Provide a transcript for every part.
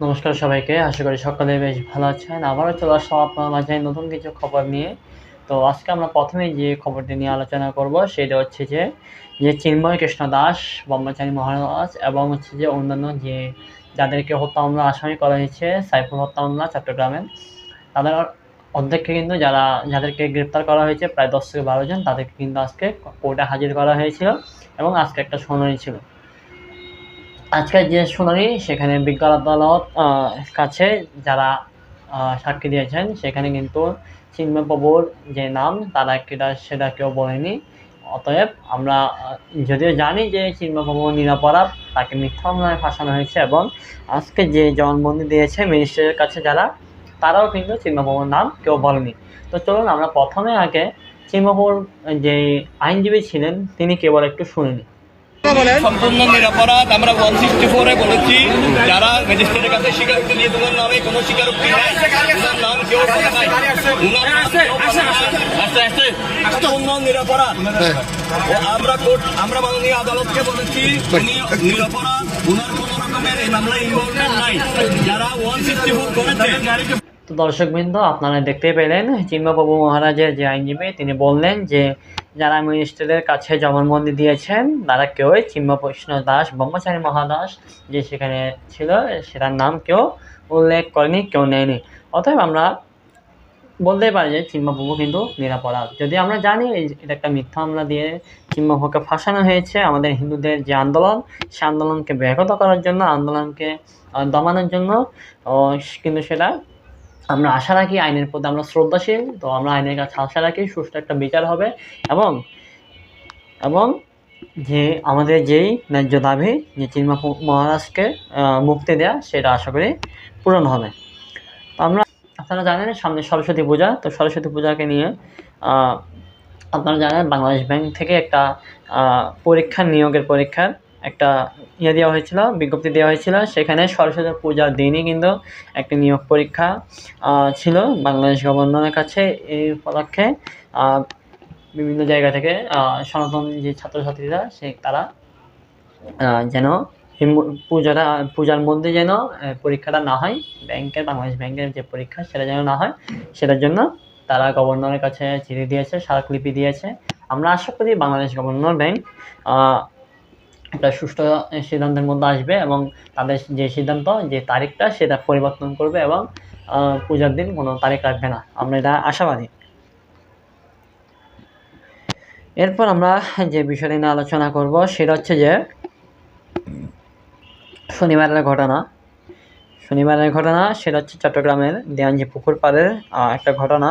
নমস্কার সবাইকে, আশা করি সকলে বেশ ভালো আছেন। আবারও চলে আসলাম আপনার মাঝে নতুন কিছু খবর নিয়ে। তো আজকে আমরা প্রথমেই যে খবরটি নিয়ে আলোচনা করব সেটা হচ্ছে যে চিন্ময় কৃষ্ণ দাস, ব্রহ্মচারী মহারাজ এবং হচ্ছে যে অন্যান্য যাদেরকে হত্যা মামলা আসামি করা হয়েছে সাইফুল হত্যা মামলা চট্টগ্রামের, তাদের অর্ধেককে কিন্তু যাদেরকে গ্রেপ্তার করা হয়েছে প্রায় 10 থেকে 12 জন, তাদেরকে কিন্তু আজকে কোর্টে হাজির করা হয়েছিল এবং আজকে একটা শুনানি ছিল। আজকের যে শুনানি সেখানে বিজ্ঞ আদালত কাছে যারা সাক্ষী দিয়েছেন সেখানে কিন্তু চিন্ময় বাবুর যে নাম সেটা কেউ বলেনি। অতএব আমরা যদিও জানি যে চিন্ময় বাবু নিরপরাধ, তাকে মিথ্যা মামলায় ফাঁসানো হয়েছে এবং আজকে যে জবানবন্দি দিয়েছে ম্যাজিস্ট্রেটের কাছে তারাও কিন্তু চিন্ময় বাবুর নাম কেউ বলেনি। তো চলুন আমরা প্রথমে আগে চিন্ময় বাবুর যে আইনজীবী ছিলেন তিনি কেবল একটু শুনে নিই। সম্পূর্ণ নিরাপরাধ। আমরা 164-এ বলেছি যারা ম্যাজিস্ট্রেটের কাছে স্বীকারোক্তি দিয়ে তোমার নামে কোনো স্বীকারোক্তি নেই, নাম কেউ সম্পূর্ণ নিরাপরাধ। আমরা মাননীয় আদালতকে বলেছি উনি নিরাপরাধ, উনার কোনো রকমের এই মামলায় ইনভলভমেন্ট নাই। যারা 164 করেছে। তো দর্শকবৃন্দ, আপনারা দেখতেই পেলেন চিন্ময় বাবু মহারাজের যে আইনজীবী তিনি বললেন যে যারা ম্যাজিস্ট্রেটের কাছে জবানবন্দি দিয়েছেন তারা কেউই চিন্ময় কৃষ্ণ দাস ব্রহ্মচারী মহাদাস যে সেখানে ছিল সেটার নাম কেউ উল্লেখ করেনি, কেউ নেয়নি। অতএব আমরা বলতেই পারি যে চিন্ময় বাবু কিন্তু নিরাপরাধ। যদি আমরা জানি এটা একটা মিথ্যা মামলা দিয়ে চিন্ময় বাবুকে ফাঁসানো হয়েছে আমাদের হিন্দুদের যে আন্দোলন, সে আন্দোলনকে ব্যাহত করার জন্য, আন্দোলনকে দমানোর জন্য, কিন্তু সেটা আমরা আশা রাখি, আইনের প্রতি আমরা শ্রদ্ধাশীল, তো আমরা আইনের কাছে আশা রাখি সুষ্ঠু একটা বিচার হবে এবং এবং যে আমাদের যেই ন্যায্য দাবি যে চিন্ময় মহারাজকে মুক্তি দেওয়া সেটা আশা করি পূরণ হবে। তো আপনারা জানেন সামনে সরস্বতী পূজা, তো সরস্বতী পূজাকে নিয়ে আপনারা জানেন বাংলাদেশ ব্যাংক থেকে একটা নিয়োগের পরীক্ষার একটা দেওয়া হয়েছিল, বিজ্ঞপ্তি দেওয়া হয়েছিল। সেখানে সরস্বতী পূজার দিনই কিন্তু একটা নিয়োগ পরীক্ষা ছিল বাংলাদেশ গভর্নরের কাছে। এই উপলক্ষে বিভিন্ন জায়গা থেকে সনাতন যে ছাত্রছাত্রীরা তারা যেন পূজার মধ্যে যেন পরীক্ষাটা না হয়, বাংলাদেশ ব্যাংকের যে পরীক্ষা সেটা যেন না হয়, সেটার জন্য তারা গভর্নরের কাছে চিঠি দিয়েছে, স্মারকলিপি দিয়েছে। আমরা আশা করি বাংলাদেশ গভর্নর ব্যাংক একটা সুষ্ঠু সিদ্ধান্তের মধ্যে আসবে এবং তাদের যে সিদ্ধান্ত, যে তারিখটা সেটা পরিবর্তন করবে এবং পূজার দিন কোনো তারিখ রাখবে না, আমরা এটা আশাবাদী। এরপর আমরা যে বিষয়টি নিয়ে আলোচনা করব সেটা হচ্ছে যে শনিবারের ঘটনা। সেটা হচ্ছে চট্টগ্রামের দেওয়ানজি পুকুর পাড়ের একটা ঘটনা।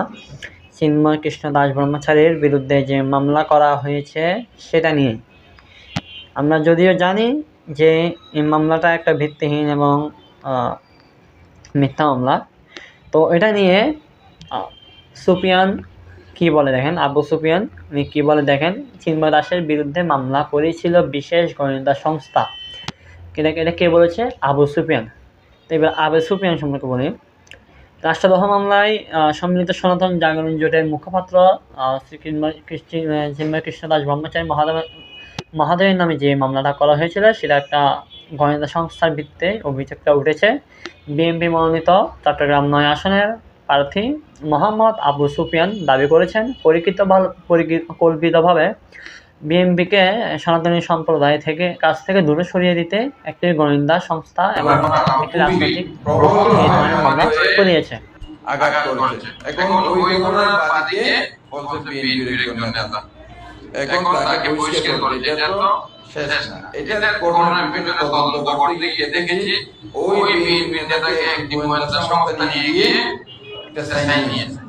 চিন্ময় কৃষ্ণ দাস ব্রহ্মচারীর বিরুদ্ধে যে মামলা করা হয়েছে সেটা নিয়ে আমরা যদিও জানি যে এই মামলাটা একটা ভিত্তিহীন এবং মিথ্যা মামলা। তো এটা নিয়ে সুফিয়ান কি বলে দেখেন, আবু সুফিয়ান উনি কি বলে দেখেন। চিন্ময় দাসের বিরুদ্ধে মামলা করেছিল বিশেষ গোয়েন্দা সংস্থা। এটা কে বলেছে? আবু সুফিয়ান। তো এবার আবু সুফিয়ান সম্পর্কে বলি। রাষ্ট্রদ্রোহ মামলায় সম্মিলিত সনাতন জাগরণ জোটের মুখপাত্র চিন্ময় কৃষ্ণ দাস ব্রহ্মচারী মহাদেবের নামে যে মামলাটা করা হয়েছিল সেটা একটা গোয়েন্দা সংস্থার ভিত্তিতে অভিযোগটা উঠেছে। বিএনপি মনোনীত চট্টগ্রাম 9 আসনের প্রার্থী মোহাম্মদ আবু সুফিয়ান দাবি করেছেন পরিকল্পিতভাবে বিএনপিকে সনাতনী সম্প্রদায় কাছ থেকে দূরে সরিয়ে দিতে একটি গোয়েন্দা সংস্থা এবং একটি রাজনৈতিক মামলা করিয়েছে। এখন তাকে পরিষ্কার করে এটা তো শেষ না, এটা করোনার বিভিন্ন তদন্ত করতে গিয়ে দেখেছি ওই বিএনপি নেতাকে একটি গোয়েন্দা সংস্থা নিয়ে গিয়ে একটা সাইন নিয়েছে।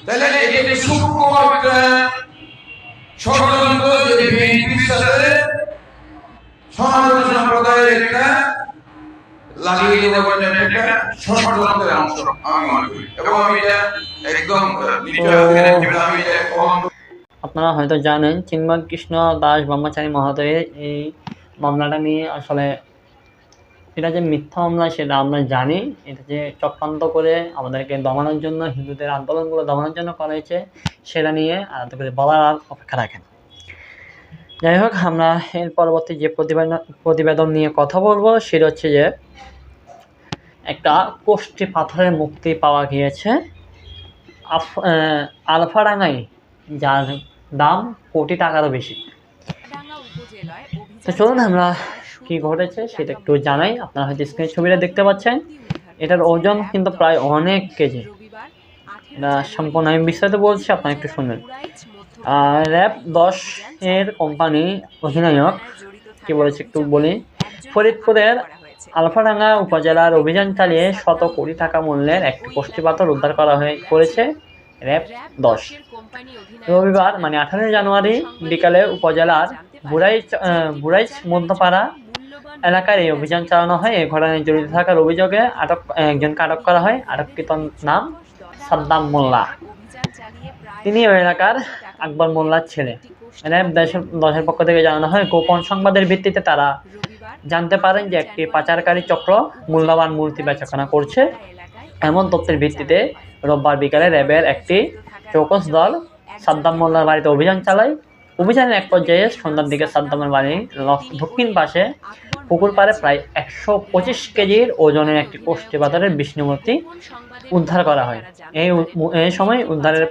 তাহলে এটা সূক্ষ্ম একটা ষড়যন্ত্র যে বিএনপির সাথে সনাতন সম্প্রদায়ের একটা লাগিয়ে দেওয়ার একটা ষড়যন্ত্রের অংশ আমি মনে করি এবং আমি এটা একদম আপনারা হয়তো জানেন চিন্ময় কৃষ্ণ দাস ব্রহ্মচারী মহোদয়ের এই মামলাটা নিয়ে আসলে এটা যে মিথ্যা মামলা সেটা আমরা জানি। এটা যে চক্রান্ত করে আমাদেরকে দমানোর জন্য, হিন্দুদের আন্দোলনগুলো দমানোর জন্য করা হয়েছে সেটা নিয়ে আলাদা করে বলার আর অপেক্ষা রাখেন। যাই হোক, আমরা এর পরবর্তী যে প্রতিবেদন নিয়ে কথা বলবো সেটা হচ্ছে যে একটা কোষ্ঠী পাথরের মুক্তি পাওয়া গিয়েছে আলফাডাঙ্গায়, যার দাম কোটি টাকারও বেশি। তো চলুন আমরা কি ঘটেছে সেটা একটু জানাই। আপনারা হয়তো স্ক্রিনের ছবিটা দেখতে পাচ্ছেন, এটার ওজন কিন্তু প্রায় অনেক কেজি। এটা সম্পূর্ণ আমি বিস্তারিত বলছি, আপনারা একটু শুনবেন। র্যাব 10 এর কোম্পানি অধিনায়ক কি বলেছে একটু বলি। ফরিদপুরের আলফাডাঙ্গা উপজেলার অভিযান চালিয়ে শত কোটি টাকা মূল্যের একটি কোষ্ঠী পাথর উদ্ধার করেছে র্যাব 10। রবিবার মানে 18 জানুয়ারি বিকালে উপজেলার বুড়াইচ মধ্যপাড়া এলাকার এই অভিযান চালানো হয়। এই ঘটনায় জড়িত থাকার অভিযোগে একজনকে আটক করা হয়। আটককৃত নাম সাদ্দাম মোল্লা। তিনি ওই এলাকার আকবর মোল্লার ছেলে। র্যাব 10-এর পক্ষ থেকে জানানো হয়, গোপন সংবাদের ভিত্তিতে তারা জানতে পারেন যে একটি পাচারকারী চক্র মূল্যবান মূর্তি বেচাকেনা করছে। এমন তথ্যের ভিত্তিতে রোববার বিকালে র্যাবের একটি চৌকস দল সাদ্দাম মোল্লার বাড়িতে অভিযান চালায়। অভিযানের এক পর্যায়ে সন্ধ্যার দিকে সাদ্দামের বাড়ির দক্ষিণ পাশে পুকুর পাড়ে প্রায় 125 কেজির ওজনের একটি কোষ্ঠী পাথরের বিষ্ণু মূর্তি উদ্ধার করা হয়। এই সময় উদ্ধারের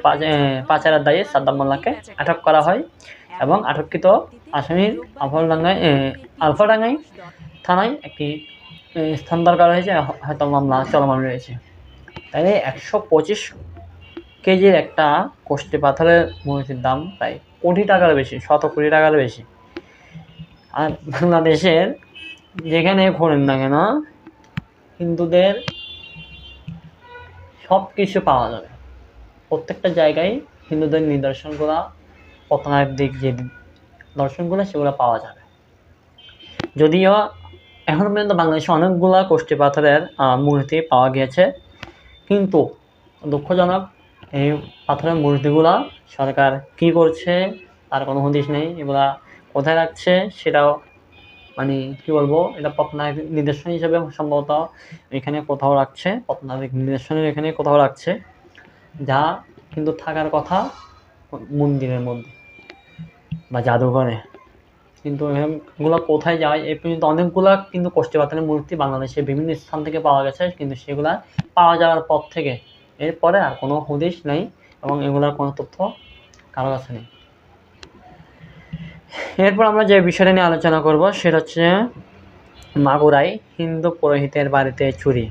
পাচারের দায়ে সাদ্দাম মোল্লাকে আটক করা হয় এবং আটককৃত আসামির আলফাডাঙ্গাই থানায় একটি স্থানান্তর করা হয়েছে। হয়তো মামলা চলমান রয়েছে। তাই 125 কেজির একটা কোষ্ঠী পাথরের মূর্তির দাম প্রায় কোটি টাকার বেশি, শত কোটি টাকার বেশি। আর বাংলাদেশের যেখানে ঘোরেন না কেন হিন্দুদের সব কিছু পাওয়া যাবে। প্রত্যেকটা জায়গায় হিন্দুদের নিদর্শনগুলো, পতনাদিক যে দর্শনগুলো সেগুলো পাওয়া যাবে। যদিও এখন পর্যন্ত বাংলাদেশে অনেকগুলো কোষ্ঠী পাথরের মূর্তি পাওয়া গিয়েছে, কিন্তু দুঃখজনক এই পাথরের মূর্তিগুলা সরকার কি করছে তার কোনো হদিশ নেই। এগুলা কোথায় রাখছে সেটাও মানে কি বলবো, এটা প্রত্নতাত্ত্বিক নিদর্শন হিসেবে সম্ভবত এখানে কোথাও রাখছে, প্রত্নতাত্ত্বিক নিদর্শনের এখানে কোথাও রাখছে, যা কিন্তু থাকার কথা মন্দিরের মধ্যে বা জাদুঘরে। কিন্তু এগুলো কোথায় যায় এই পর্যন্ত অনেকগুলা কিন্তু কোষ্ঠী পাথরের মূর্তি বাংলাদেশের বিভিন্ন স্থান থেকে পাওয়া গেছে, কিন্তু সেগুলা পাওয়া যাওয়ার পর থেকে এরপরে আর কোনো হদিশ নেই এবং এগুলোর কোনো তথ্য কারো কাছে নেই। এরপর আমরা যে বিষয়টা নিয়ে আলোচনা করব সেটা হচ্ছে মাগুরায় হিন্দু পুরোহিতের বাড়িতে চুরি,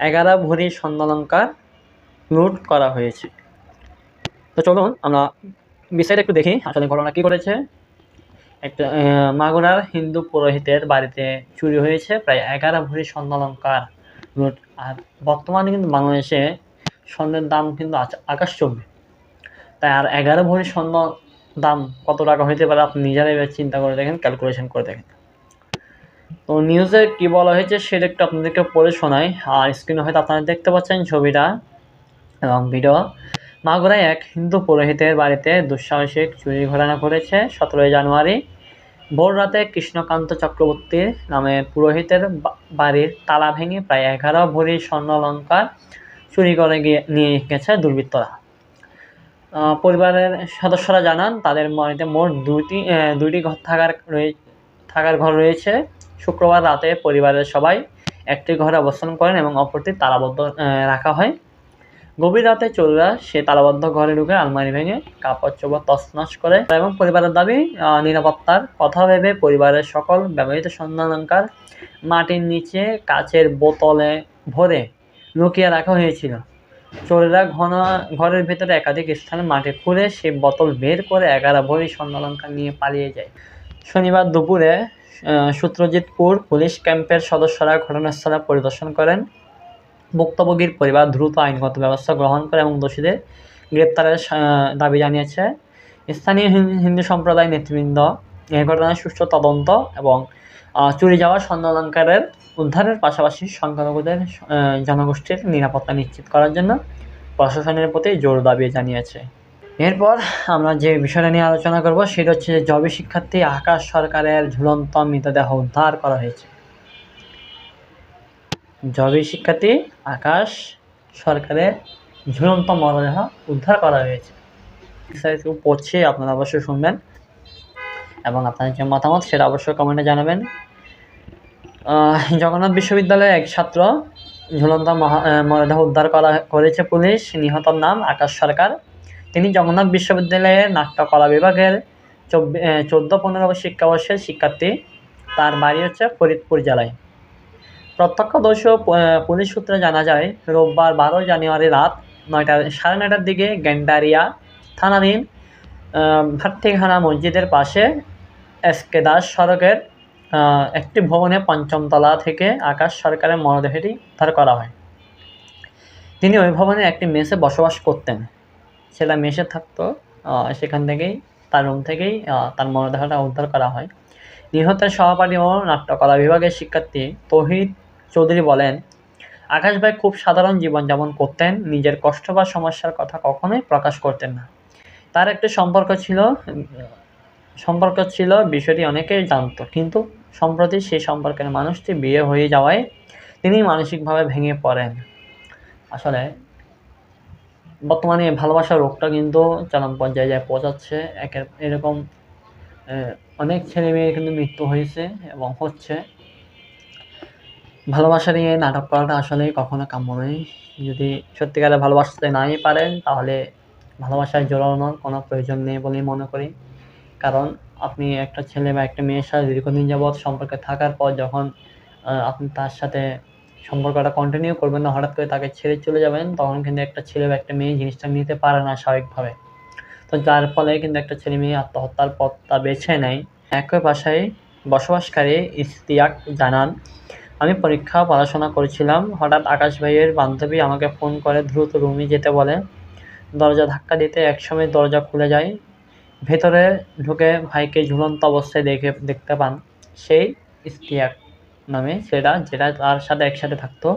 11 ভরি স্বর্ণালংকার লুট করা হয়েছে। তো চলুন আমরা বিষয়টা একটু দেখি আসলে ঘটনা কী করেছে। একটা মাগুরার হিন্দু পুরোহিতের বাড়িতে চুরি হয়েছে প্রায় 11 ভরি স্বর্ণালংকার লুট। আর বর্তমানে কিন্তু বাংলাদেশে স্বর্ণের দাম কিন্তু আকাশচুম্বী। তাই আর 11 ভরি স্বর্ণ দাম কত টাকা হইতে পারে আপনি নিজেরাই চিন্তা করে দেখেন, ক্যালকুলেশন করে দেখেন। তো নিউজে কি বলা হয়েছে সেটা একটু আপনাদেরকে পড়ে শোনাই। আর স্ক্রিনে হয়তো আপনারা দেখতে পাচ্ছেন ছবিটা এবং ভিডিও। মাগুরায় এক হিন্দু পুরোহিতের বাড়িতে দুঃসাহসিক চুরি ঘটনা ঘটেছে 17 জানুয়ারি ভোর রাতে। কৃষ্ণকান্ত চক্রবর্তী নামে পুরোহিতের বাড়ির তালা ভেঙে প্রায় 11 ভরি স্বর্ণালংকার চুরি করে নিয়ে গেছে দুর্বৃত্তরা। পরিবারের সদস্যরা জানান তাদের বাড়িতে মোট দুইটি থাকার ঘর রয়েছে। শুক্রবার রাতে পরিবারের সবাই একটি ঘরে অবস্থান করেন এবং অপরটি তালাবদ্ধ রাখা হয়। গভীর রাতে চোররা সে তালাবদ্ধ ঘরে ঢুকে আলমারি ভেঙে কাপড় চোপড় তছনছ করে এবং পরিবারের দাবি নিরাপত্তার কথা ভেবে পরিবারের সকল ব্যবহৃত স্বর্ণালংকার মাটির নিচে কাচের বোতলে ভরে লুকিয়ে রাখা হয়েছিল। চোরেরা ঘরের ভেতরে একাধিক স্থানে মাটি খুঁড়ে সেই বোতল বের করে 11 ভরি স্বর্ণালংকার নিয়ে পালিয়ে যায়। শনিবার দুপুরে সূত্রজিৎপুর পুলিশ ক্যাম্পের সদস্যরা ঘটনাস্থলে পরিদর্শন করেন। ভুক্তভোগীর পরিবার দ্রুত আইনগত ব্যবস্থা গ্রহণ করে এবং দোষীদের গ্রেপ্তারের দাবি জানিয়েছে। স্থানীয় হিন্দু সম্প্রদায় নেতৃবৃন্দ এই ঘটনার সুষ্ঠু তদন্ত এবং চুরি যাওয়া স্বর্ণালংকারের উদ্ধারের পাশাপাশি সংখ্যালঘুদের জনগোষ্ঠীর নিরাপত্তা নিশ্চিত করার জন্য প্রশাসনের প্রতি জোর দাবি জানিয়েছে। এরপর আমরা যে বিষয়টা নিয়ে আলোচনা করব সেটা হচ্ছে জবি শিক্ষার্থী আকাশ সরকারের ঝুলন্ত মৃতদেহ উদ্ধার করা হয়েছে। জবি শিক্ষার্থী আকাশ সরকারের ঝুলন্ত মরদেহ উদ্ধার করা হয়েছে। পড়ছি, আপনারা অবশ্যই শুনবেন। এবং আপনাদের যে মতামত সেটা অবশ্যই কমেন্টে জানাবেন। জগন্নাথ বিশ্ববিদ্যালয়ের এক ছাত্র ঝুলন্ত মরদেহ উদ্ধার করেছে পুলিশ। নিহতর নাম আকাশ সরকার। তিনি জগন্নাথ বিশ্ববিদ্যালয়ের নাট্যকলা বিভাগের 14-15 শিক্ষাবর্ষের শিক্ষার্থী। তার বাড়ি হচ্ছে ফরিদপুর জেলায়। প্রত্যক্ষদর্শী পুলিশ সূত্রে জানা যায়, রোববার 12 জানুয়ারি রাত 9:30টার দিকে গেন্ডারিয়া থানাধীন ভাট্টিখানা মসজিদের পাশে এসকে দাস সড়কের একটি ভবনে 5ম তলা থেকে আকাশ সরকারের মরদেহটি উদ্ধার করা হয়। তিনি ওই ভবনে একটি মেসে বসবাস করতেন। সেটা মেসে থাকতো, সেখান থেকেই তার রুম থেকেই তার মরদেহটা উদ্ধার করা হয়। নিহতের সহপাঠী ও নাট্যকলা বিভাগের শিক্ষার্থী তৌহিদ চৌধুরী বলেন, আকাশ ভাই খুব সাধারণ জীবনযাপন করতেন। নিজের কষ্ট বা সমস্যার কথা কখনোই প্রকাশ করতেন না। তার একটি সম্পর্ক ছিল, বিষয়টি অনেকেই জানত, কিন্তু সম্প্রতি সেই সম্পর্কের মানুষটি বিয়ে হয়ে যাওয়ায় তিনি মানসিকভাবে ভেঙে পড়েন। আসলে বর্তমানে ভালোবাসার রোগটা কিন্তু চরম পর্যায়ে যায় পৌঁছাচ্ছে। এরকম অনেক ছেলে মেয়ের কিন্তু মৃত্যু হয়েছে এবং হচ্ছে। ভালোবাসা নিয়ে নাটক করাটা আসলে কখনো কাম্য নয়। যদি সত্যিকারে ভালোবাসতে নাই পারেন, তাহলে ভালোবাসায় জড়ানোর কোনো প্রয়োজন নেই বলেই মনে করি। কারণ আপনি একটা ছেলে বা একটা মেয়ের সাথে দীর্ঘদিন যাবৎ সম্পর্কে থাকার পর যখন আপনি তার সাথে সম্পর্কটা কন্টিনিউ করবেন না, হঠাৎ করে তাকে ছেড়ে চলে যাবেন, তখন কিন্তু একটা ছেলে বা একটা মেয়ে জিনিসটা নিতে পারে না স্বাভাবিকভাবে। তো যার ফলে কিন্তু একটা ছেলে মেয়ে আত্মহত্যার পথটা বেছে নেয়। একই বাসায় বসবাসকারী ইশতিয়াক জানান, আমি পড়াশোনা করছিলাম। হঠাৎ আকাশ ভাইয়ের বান্ধবী আমাকে ফোন করে দ্রুত রুমে যেতে বলে। দরজা ধাক্কা দিতে একসময় দরজা খুলে যায়। ভেতরে ঢুকে ভাইকে ঝুলন্ত অবস্থায় দেখতে পান সেই ইশতিয়াক নামে যেটা তার সাথে একসাথে থাকতো।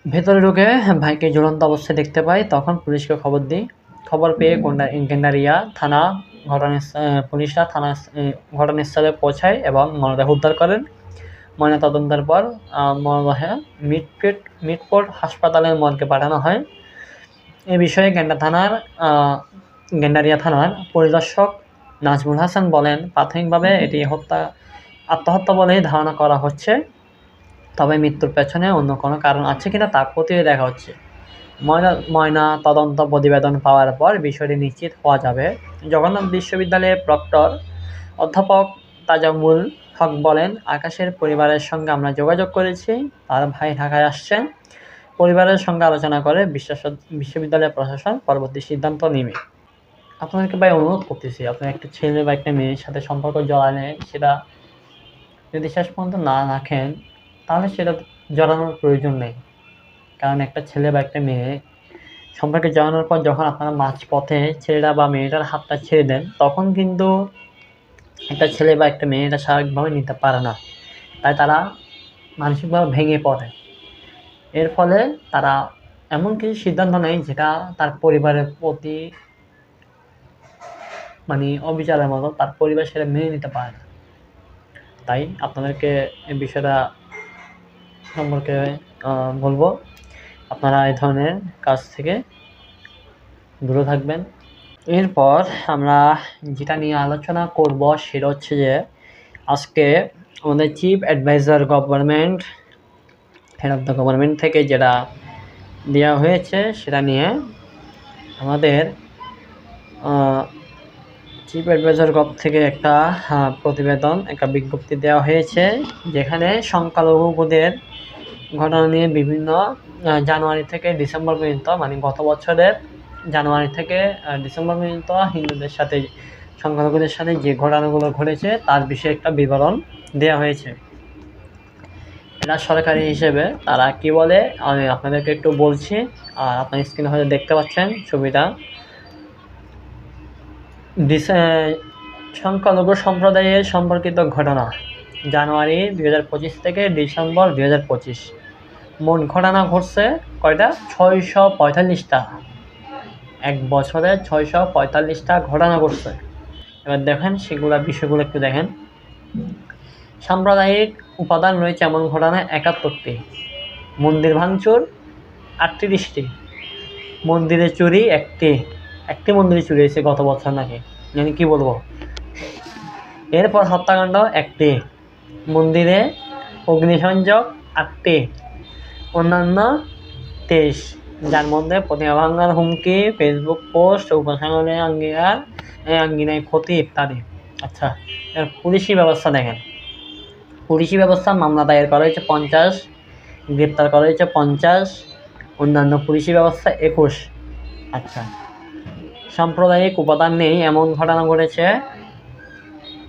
ভেতরে ঢুকে ভাইকে ঝুলন্ত অবস্থায় দেখতে পাই, তখন পুলিশকে খবর দিই। খবর পেয়ে গেন্ডারিয়া থানা পুলিশরা ঘটনাস্থলে পৌঁছায় এবং মরদেহ উদ্ধার করেন। ময়নাতদন্তের পর মরদেহ মিটফোর্ড হাসপাতালের মর্গে পাঠানো হয়। এ বিষয়ে গেন্ডারিয়া থানার পরিদর্শক নাজমুল হাসান বলেন, প্রাথমিকভাবে এটি আত্মহত্যা বলেই ধারণা করা হচ্ছে, তবে মৃত্যুর পেছনে অন্য কোনো কারণ আছে কিনা তা খতিয়ে দেখা হচ্ছে। ময়না তদন্ত প্রতিবেদন পাওয়ার পর বিষয়টি নিশ্চিত হওয়া যাবে। জগন্নাথ বিশ্ববিদ্যালয়ের প্রক্টর অধ্যাপক তাজামুল হক বলেন, আকাশের পরিবারের সঙ্গে আমরা যোগাযোগ করেছি। তার ভাই ঢাকায় আসছেন। পরিবারের সঙ্গে আলোচনা করে বিশ্ববিদ্যালয় প্রশাসন পরবর্তী সিদ্ধান্ত নেবে। আপনাদেরকে ভাই অনুরোধ করতেছি, আপনার একটা ছেলে বা একটা মেয়ের সাথে সম্পর্ক জড়ালে সেটা যদি শেষ পর্যন্ত না রাখেন, তাহলে সেটা জড়ানোর প্রয়োজন নেই। কারণ একটা ছেলে বা একটা মেয়ে সম্পর্কে জড়ানোর পর যখন আপনারা মাঝপথে ছেলেটা বা মেয়েটার হাতটা ছেড়ে দেন, তখন কিন্তু একটা ছেলে বা একটা মেয়ে এটা স্বাভাবিকভাবে নিতে পারে না। তাই তারা মানসিকভাবে ভেঙে পড়ে। এর ফলে তারা এমন কিছু সিদ্ধান্ত নেয় যেটা তার পরিবারের প্রতি অবিচারের মতো, তার পরিবার সেটা মেনে নিতে পারে না। তাই আপনাদেরকে এই বিষয়টা সম্পর্কে বলবো, আপনারা এই ধরনের কাজ থেকে দূরে থাকবেন। এরপর আমরা যেটা নিয়ে আলোচনা করব সেটা হচ্ছে যে আজকে আমাদের chief adviser government, head of the government থেকে যেটা দেওয়া হয়েছে সেটা নিয়ে আমাদের চিফ অ্যাডভাইজার থেকে একটা প্রতিবেদন, একটা বিজ্ঞপ্তি দেওয়া হয়েছে, যেখানে সংখ্যালঘুদের ঘটনা নিয়ে বিভিন্ন জানুয়ারি থেকে ডিসেম্বর পর্যন্ত, গত বছরের জানুয়ারি থেকে ডিসেম্বর পর্যন্ত হিন্দুদের সাথে, সংখ্যালঘুদের সাথে যে ঘটনাগুলো ঘটেছে তার বিষয়ে একটা বিবরণ দেওয়া হয়েছে। এটা সরকারি হিসেবে তারা কি বলে আমি আপনাদেরকে একটু বলছি, আর আপনার স্ক্রিনে হয়তো দেখতে পাচ্ছেন ছবিটা। সংখ্যালঘু সম্প্রদায়ের সম্পর্কিত ঘটনা জানুয়ারি 2025 থেকে ডিসেম্বর 2025, মোট ঘটনা ঘটছে কয়টা? 645টা। এক বছরে 645টা ঘটনা ঘটছে। এবার দেখেন বিষয়গুলো একটু দেখেন। সাম্প্রদায়িক উপাদান রয়েছে এমন ঘটনা 71টি, মন্দির ভাঙচুর 38টি, মন্দিরে চুরি একটি মন্দিরে চুরি হয়েছে গত বছর নাকি। মানে কি বলবো। এরপর হত্যাকাণ্ড 1টি, মন্দিরে অগ্নিসংযোগ 8টি, অন্যান্য 23, যার মধ্যে প্রতিমা ভাঙার হুমকি, ফেসবুক পোস্ট, উপাসনালয় আঙ্গিনায় ক্ষতি ইত্যাদি। আচ্ছা, এর পুলিশি ব্যবস্থা দেখেন। পুলিশি ব্যবস্থা মামলা দায়ের করা হয়েছে 50, গ্রেপ্তার করা হয়েছে 50, অন্যান্য পুলিশি ব্যবস্থা 21। আচ্ছা, সাম্প্রদায়িক উপাদান নেই এমন ঘটনা ঘটেছে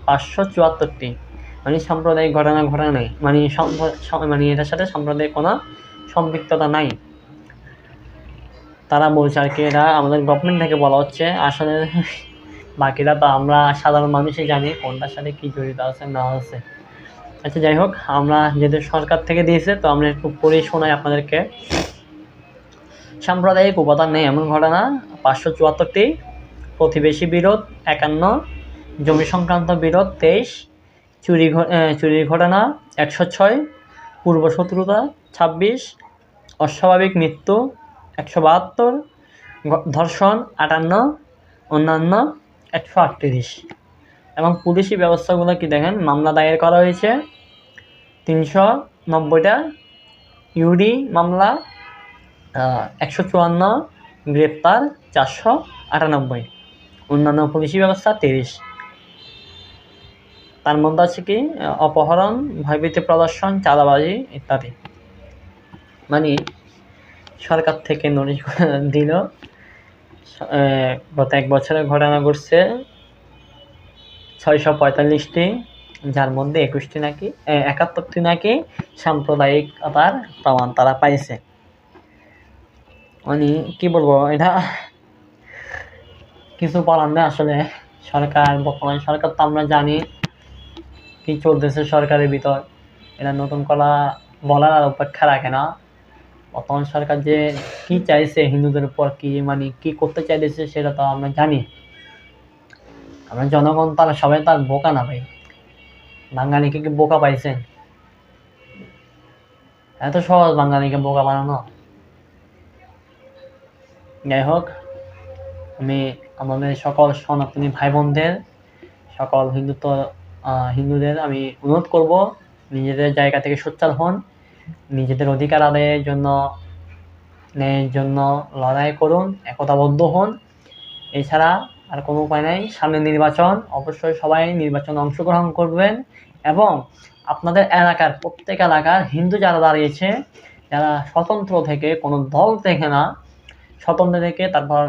574টি, মানে সাম্প্রদায়িক ঘটনা ঘটা নেই, মানে এটার সাথে সাম্প্রদায়িক কোনো সম্পৃক্ততা নাই। তারা বলছে আর কি, এটা আমাদের গভর্নমেন্ট থেকে বলা হচ্ছে, আসলে বাকিরা তো আমরা সাধারণ মানুষই জানি কোনটার সাথে কী জড়িত আছে না আছে। আচ্ছা, যাই হোক, আমরা যেহেতু সরকার থেকে দিয়েছে তো আমরা একটু পড়ে শোনাই আপনাদেরকে। সাম্প্রদায়িক উপাদান নেই এমন ঘটনা 574টি, প্রতিবেশী বিরোধ 51, জমি সংক্রান্ত বিরোধ 23, চুরির ঘটনা 106, পূর্ব শত্রুতা 26, অস্বাভাবিক মৃত্যু 172, ধর্ষণ 58, অন্যান্য 138। এবং পুলিশি ব্যবস্থাগুলো কি দেখেন, মামলা দায়ের করা হয়েছে 390টা, ইউডি মামলা 154, গ্রেপ্তার 498, অন্যান্য পুলিশি ব্যবস্থা 30। তার মধ্যে আছে কি অপহরণ, ভয়ভীতি প্রদর্শন, চাঁদাবাজি ইত্যাদি। মানে সরকার থেকে নোটিশ দিল, গত 1 বছরে ঘটনা ঘটছে 645টি, যার মধ্যে 21টি নাকি 71টি নাকি সাম্প্রদায়িকতার প্রমাণ তারা পাইছে। মানে কি বলবো, এটা কিছু বলার নেই আসলে। বর্তমান সরকার তো আমরা জানি কি চলতেছে সরকারের ভিতর, এটা নতুন করা বলার আর অপেক্ষা রাখে না। বর্তমান সরকার যে কি চাইছে হিন্দুদের উপর, কি করতে চাইছে সেটা তো আমরা জানি। আমরা জনগণ তারা সবাই তার বোকা না ভাই, বাঙালিকে কি বোকা পাইছেন? এত সহজ বাঙালিকে বোকা বানানো। যাই হোক, আমি আমাদের সকল সনাতনী ভাই বোনদের, সকল হিন্দুদের আমি অনুরোধ করব, নিজেদের জায়গা থেকে সোচ্চার হন, নিজেদের অধিকার আদায়ের জন্য ন্যায়ের জন্য লড়াই করুন, একতাবদ্ধ হন। এছাড়া আর কোনো উপায় নাই। সামনে নির্বাচন, অবশ্যই সবাই নির্বাচনে অংশগ্রহণ করবেন এবং আপনাদের এলাকার প্রত্যেক এলাকার হিন্দু যারা দাঁড়িয়েছে, যারা স্বতন্ত্র থেকে, কোনো দল থেকে না, স্বতন্ত্র থেকে, তারপর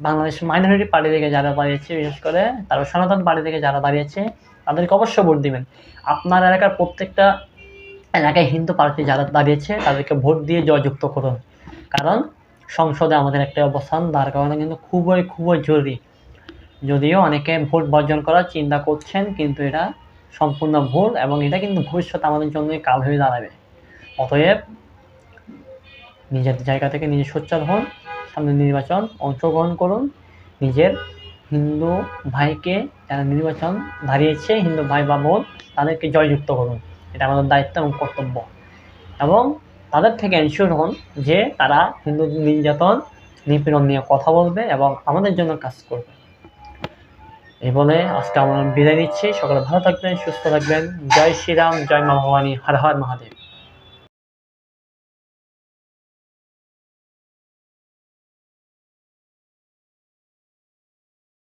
বাংলাদেশ মাইনরিটি পার্টি থেকে যারা দাঁড়িয়েছে, বিশেষ করে তারপর সনাতন পার্টি থেকে যারা দাঁড়িয়েছে, তাদেরকে অবশ্যই ভোট দিবেন। আপনার এলাকার প্রত্যেকটা এলাকায় হিন্দু পার্টি যারা দাঁড়িয়েছে তাদেরকে ভোট দিয়ে জয়যুক্ত করুন, কারণ সংসদে আমাদের একটা অবস্থান দাঁড় করানো কিন্তু খুবই খুবই জরুরি। যদিও অনেকে ভোট বর্জন করার চিন্তা করছেন, কিন্তু এটা সম্পূর্ণ ভুল এবং এটা কিন্তু ভবিষ্যতে আমাদের জন্য কাল হয়ে দাঁড়াবে। অতএব নিজের জায়গা থেকে নিজে সোচ্চার হন, সামনে নির্বাচন অংশগ্রহণ করুন, নিজের হিন্দু ভাইকে যারা নির্বাচন দাঁড়িয়েছে, হিন্দু ভাই বা বোন, তাদেরকে জয়যুক্ত করুন। এটা আমাদের দায়িত্ব এবং কর্তব্য। এবং তাদের থেকে এনশিওর হন যে তারা হিন্দু নির্যাতন নিপীড়ন নিয়ে কথা বলবে এবং আমাদের জন্য কাজ করবে। এই বলে আজকে আমরা বিদায় নিচ্ছি। সকলে ভালো থাকবেন, সুস্থ থাকবেন। জয় শ্রীরাম, জয় মা ভবানী, হর হর মহাদেব।